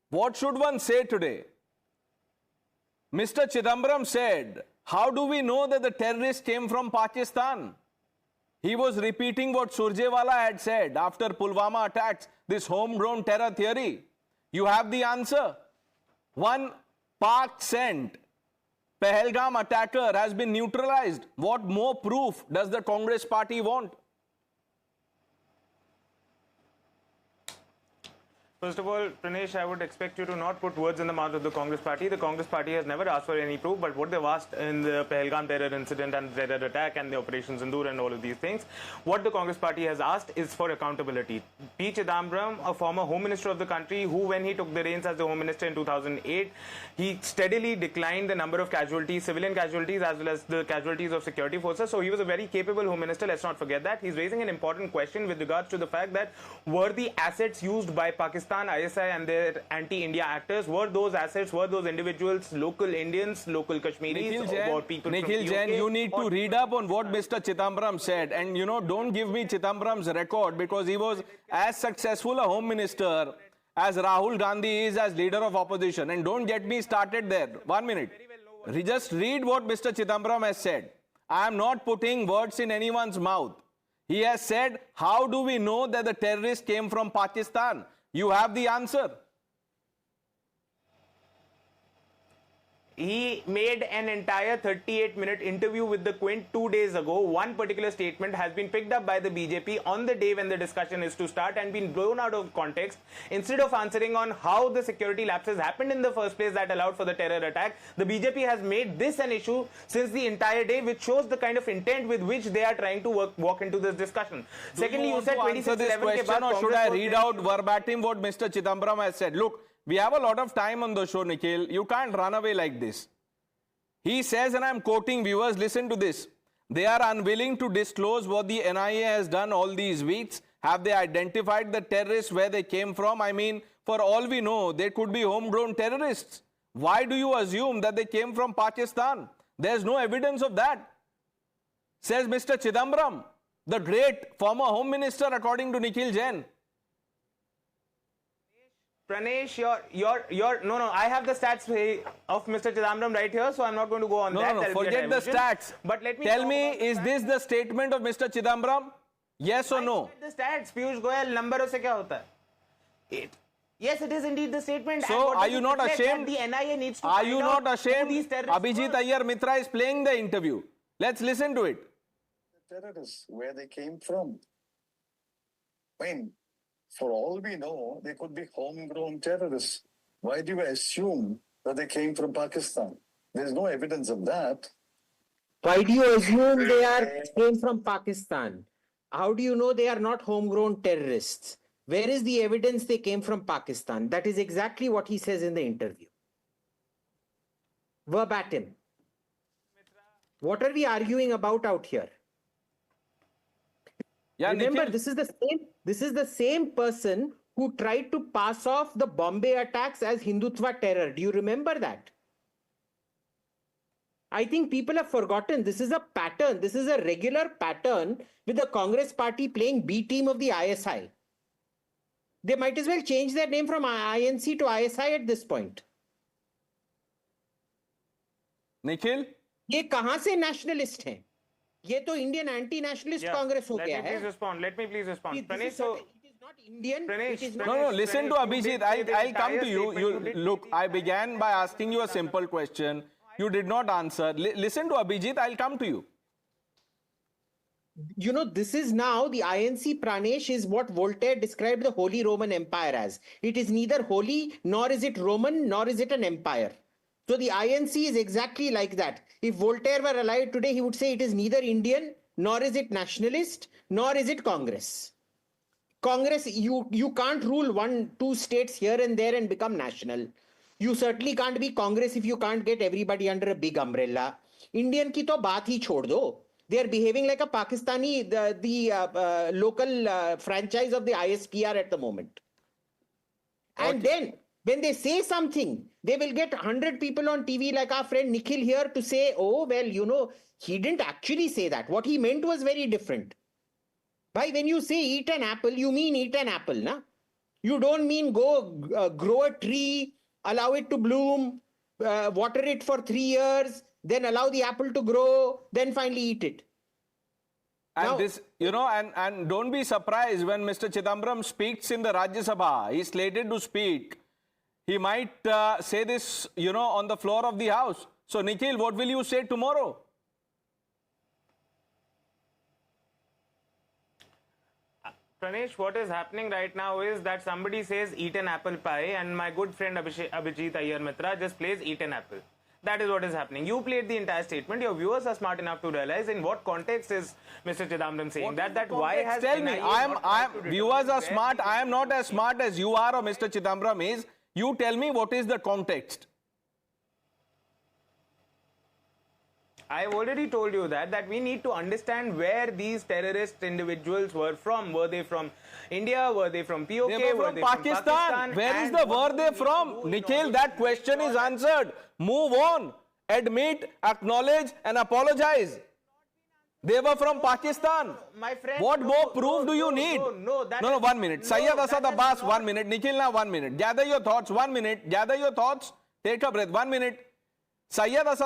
What should one say today? Mr. Chidambaram said, how do we know that the terrorists came from Pakistan? He was repeating what Surjewala had said after Pulwama attacks, this homegrown terror theory. You have the answer. One Pak sent Pahalgam attacker has been neutralized. What more proof does the Congress party want? First of all, Pranesh, I would expect you to not put words in the mouth of the Congress party. The Congress party has never asked for any proof, but what they've asked in the Pahalgam terror incident and the terror attack and the Operation Sindoor and all of these things, what the Congress party has asked is for accountability. P. Chidambaram, a former Home Minister of the country, who when he took the reins as the Home Minister in 2008, he steadily declined the number of casualties, civilian casualties, as well as the casualties of security forces. So he was a very capable Home Minister, let's not forget that. He's raising an important question with regards to the fact that were the assets used by Pakistan, ISI and their anti-India actors, were those assets, were those individuals local Indians, local Kashmiris, or people Nikhil from Jain, UK, you need to read up on what Mr. Chidambaram said, and don't give me Chidambaram's record, because he was as successful a Home Minister as Rahul Gandhi is as leader of opposition, and don't get me started there. 1 minute. Just read what Mr. Chidambaram has said. I am not putting words in anyone's mouth. He has said, how do we know that the terrorists came from Pakistan? You have the answer. He made an entire 38-minute interview with the Quint 2 days ago. One particular statement has been picked up by the BJP on the day when the discussion is to start and been blown out of context. Instead of answering on how the security lapses happened in the first place that allowed for the terror attack, the BJP has made this an issue since the entire day, which shows the kind of intent with which they are trying to walk into this discussion. Secondly, you said 2611 question, or should I read out verbatim what Mr. Chidambaram has said? Look, we have a lot of time on the show, Nikhil. You can't run away like this. He says, and I'm quoting viewers, listen to this. They are unwilling to disclose what the NIA has done all these weeks. Have they identified the terrorists, where they came from? I mean, for all we know, they could be homegrown terrorists. Why do you assume that they came from Pakistan? There's no evidence of that. Says Mr. Chidambaram, the great former Home Minister, according to Nikhil Jain. Pranesh, no, I have the stats of Mr. Chidambaram right here, so I'm not going to go on that. No, forget the stats. But let me tell me, is this the statement of Mr. Chidambaram? Yes or no? The stats, Piyush Goyal, number se kya hota hai? Yes, it is indeed the statement. So, are you not ashamed? The NIA needs to are you not ashamed? Abhijit Iyer Mitra is playing the interview. Let's listen to it. The terrorists, where they came from. I mean, for all we know, they could be homegrown terrorists. Why do you assume that they came from Pakistan? There's no evidence of that. Why do you assume they came from Pakistan? How do you know they are not homegrown terrorists? Where is the evidence they came from Pakistan? That is exactly what he says in the interview. Verbatim. What are we arguing about out here? Yeah, remember, Nikhil, this is the same person who tried to pass off the Bombay attacks as Hindutva terror. Do you remember that? I think people have forgotten. This is a pattern. This is a regular pattern with the Congress party playing B team of the ISI. They might as well change their name from INC to ISI at this point. Nikhil? ये कहां से nationalist हैं? ये तो Indian anti-nationalist Congress हो गया है. Let me please respond. Pranesh, so it is not Indian. Pranesh, it is No, listen to Abhijit. I'll come to you. Look, I began by asking you a simple question. You did not answer. Listen to Abhijit. I'll come to you. You know, this is now the INC, Pranesh, is what Voltaire described the Holy Roman Empire as. It is neither holy, nor is it Roman, nor is it an empire. So the INC is exactly like that. If Voltaire were alive today, he would say it is neither Indian, nor is it nationalist, nor is it Congress. Congress, you can't rule 1-2 states here and there and become national. You certainly can't be Congress if you can't get everybody under a big umbrella. Indian ki to baat hi chhod do. They are behaving like a Pakistani, the local franchise of the ISPR at the moment. And then, when they say something, they will get 100 people on TV like our friend Nikhil here to say, oh, well, you know, he didn't actually say that. What he meant was very different. Bhai, when you say eat an apple, you mean eat an apple, na? You don't mean go grow a tree, allow it to bloom, water it for 3 years, then allow the apple to grow, then finally eat it. And Now- this, and don't be surprised when Mr. Chidambaram speaks in the Rajya Sabha. He's slated to speak. He might say this, on the floor of the House. So, Nikhil, what will you say tomorrow? Pranesh, what is happening right now is that somebody says eat an apple pie, and my good friend Abhijit Iyer Mitra just plays eat an apple. That is what is happening. You played the entire statement. Your viewers are smart enough to realize in what context is Mr. Chidambaram saying that why has Tell me, NIA I not tried to am viewers determine are where smart. the- I am not as smart as you are or Mr. Chidambaram is. You tell me what is the context. I've already told you that we need to understand where these terrorist individuals were from. Were they from India? Were they from POK? They were from Pakistan. Where is the were they from? Nikhil, that question is answered. Move on. Admit, acknowledge and apologize. They were from Pakistan. My friend, What more proof do you need? No, 1 minute. Sayyid Asad Abbas, 1 minute. Nikhil, now 1 minute. Gather your thoughts. 1 minute. Gather your thoughts. Take a breath. 1 minute. Sayyid Asad